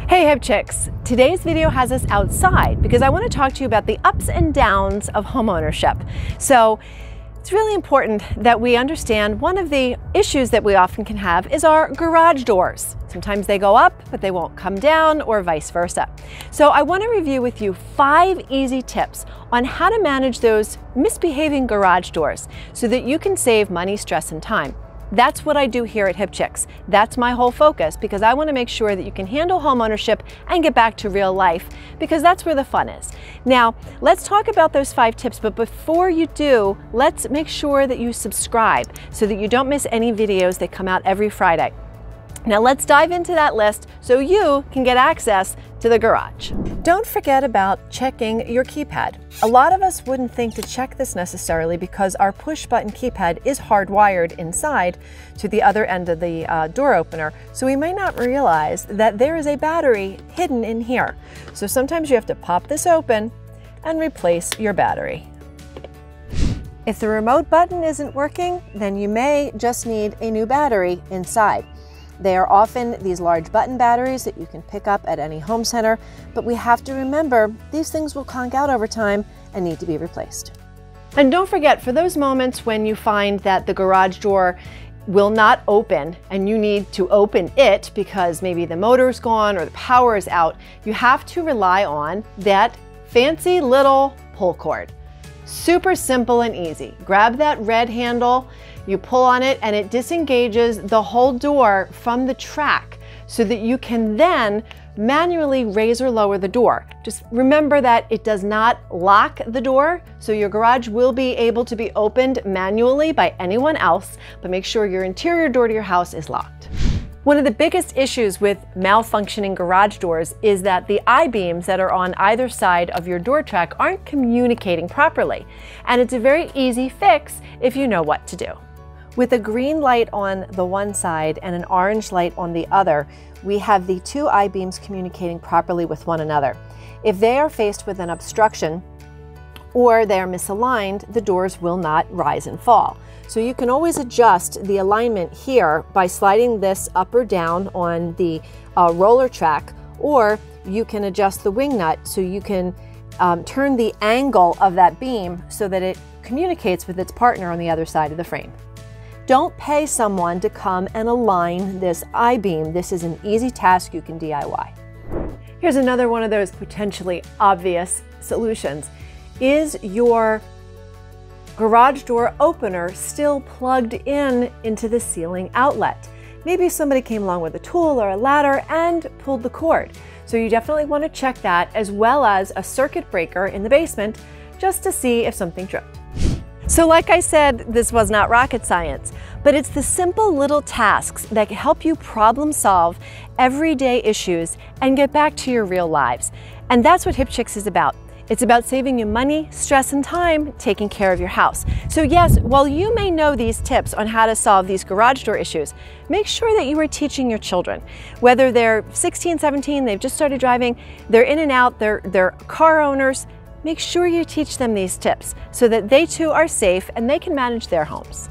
Hey Hip Chicks! Today's video has us outside because I want to talk to you about the ups and downs of homeownership. So it's really important that we understand one of the issues that we often can have is our garage doors. Sometimes they go up, but they won't come down, or vice versa. So I want to review with you 5 easy tips on how to manage those misbehaving garage doors so that you can save money, stress, and time. That's what I do here at Hip Chicks. That's my whole focus because I want to make sure that you can handle homeownership and get back to real life because that's where the fun is. Now, let's talk about those 5 tips, but before you do, let's make sure that you subscribe so that you don't miss any videos that come out every Friday. Now let's dive into that list so you can get access to the garage. Don't forget about checking your keypad. A lot of us wouldn't think to check this necessarily because our push button keypad is hardwired inside to the other end of the door opener. So we may not realize that there is a battery hidden in here. So sometimes you have to pop this open and replace your battery. If the remote button isn't working, then you may just need a new battery inside. They are often these large button batteries that you can pick up at any home center, but we have to remember these things will conk out over time and need to be replaced. And don't forget, for those moments when you find that the garage door will not open and you need to open it because maybe the motor's gone or the power is out, you have to rely on that fancy little pull cord. Super simple and easy. Grab that red handle, you pull on it, and it disengages the whole door from the track so that you can then manually raise or lower the door. Just remember that it does not lock the door, so your garage will be able to be opened manually by anyone else, but make sure your interior door to your house is locked. One of the biggest issues with malfunctioning garage doors is that the I-beams that are on either side of your door track aren't communicating properly. And it's a very easy fix if you know what to do. With a green light on the one side and an orange light on the other, we have the 2 I-beams communicating properly with one another. If they are faced with an obstruction or they are misaligned, the doors will not rise and fall. So you can always adjust the alignment here by sliding this up or down on the roller track, or you can adjust the wing nut so you can turn the angle of that beam so that it communicates with its partner on the other side of the frame. Don't pay someone to come and align this I-beam. This is an easy task you can DIY. Here's another one of those potentially obvious solutions. Is your garage door opener still plugged in into the ceiling outlet? Maybe somebody came along with a tool or a ladder and pulled the cord. So you definitely want to check that, as well as a circuit breaker in the basement, just to see if something tripped. So like I said, this was not rocket science, but it's the simple little tasks that help you problem solve everyday issues and get back to your real lives. And that's what Hip Chicks is about. It's about saving you money, stress, and time taking care of your house. So yes, while you may know these tips on how to solve these garage door issues, make sure that you are teaching your children. Whether they're 16, 17, they've just started driving, they're in and out, they're car owners, make sure you teach them these tips so that they too are safe and they can manage their homes.